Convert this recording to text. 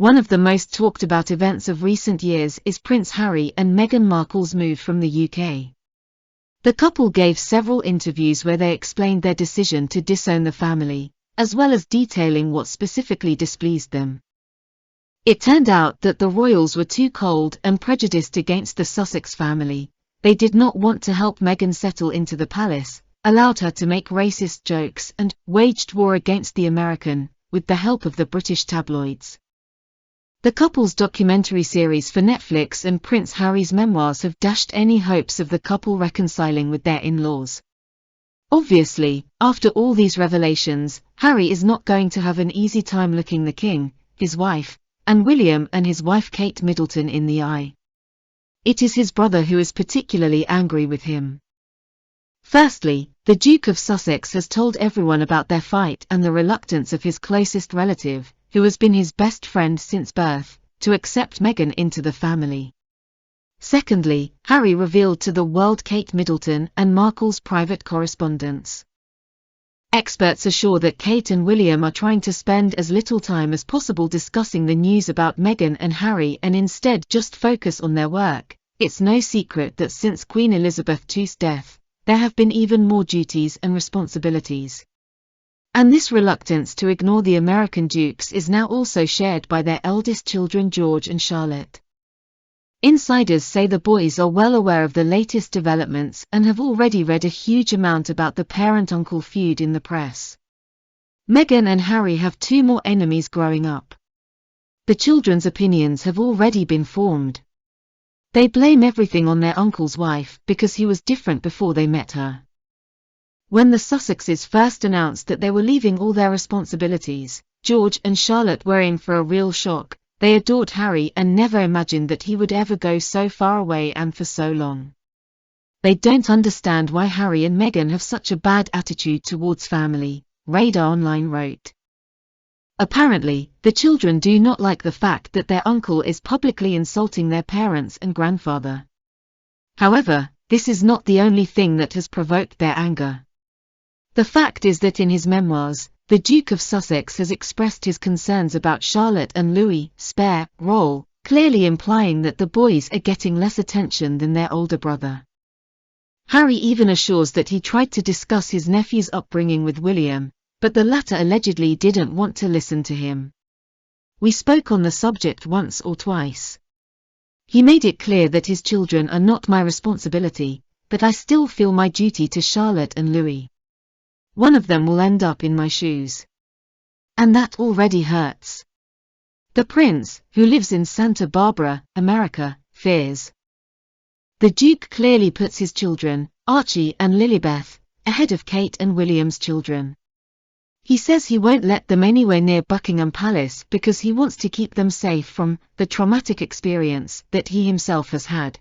One of the most talked about events of recent years is Prince Harry and Meghan Markle's move from the UK. The couple gave several interviews where they explained their decision to disown the family, as well as detailing what specifically displeased them. It turned out that the royals were too cold and prejudiced against the Sussex family. They did not want to help Meghan settle into the palace, allowed her to make racist jokes, and waged war against the American, with the help of the British tabloids. The couple's documentary series for Netflix and Prince Harry's memoirs have dashed any hopes of the couple reconciling with their in-laws. Obviously, after all these revelations, Harry is not going to have an easy time looking the king, his wife, and William and his wife Kate Middleton in the eye. It is his brother who is particularly angry with him. Firstly, the Duke of Sussex has told everyone about their fight and the reluctance of his closest relative, who has been his best friend since birth, to accept Meghan into the family. Secondly, Harry revealed to the world Kate Middleton and Markle's private correspondence. Experts assure that Kate and William are trying to spend as little time as possible discussing the news about Meghan and Harry and instead just focus on their work. It's no secret that since Queen Elizabeth II's death, there have been even more duties and responsibilities. And this reluctance to ignore the American dukes is now also shared by their eldest children George and Charlotte. Insiders say the boys are well aware of the latest developments and have already read a huge amount about the parent-uncle feud in the press. Meghan and Harry have two more enemies growing up. The children's opinions have already been formed. They blame everything on their uncle's wife because he was different before they met her. When the Sussexes first announced that they were leaving all their responsibilities, George and Charlotte were in for a real shock. They adored Harry and never imagined that he would ever go so far away and for so long. They don't understand why Harry and Meghan have such a bad attitude towards family, Radar Online wrote. Apparently, the children do not like the fact that their uncle is publicly insulting their parents and grandfather. However, this is not the only thing that has provoked their anger. The fact is that in his memoirs, the Duke of Sussex has expressed his concerns about Charlotte and Louis' spare role, clearly implying that the boys are getting less attention than their older brother. Harry even assures that he tried to discuss his nephew's upbringing with William, but the latter allegedly didn't want to listen to him. We spoke on the subject once or twice. He made it clear that his children are not my responsibility, but I still feel my duty to Charlotte and Louis. One of them will end up in my shoes. And that already hurts. The prince, who lives in Santa Barbara, America, fears. The Duke clearly puts his children, Archie and Lilibeth, ahead of Kate and William's children. He says he won't let them anywhere near Buckingham Palace because he wants to keep them safe from the traumatic experience that he himself has had.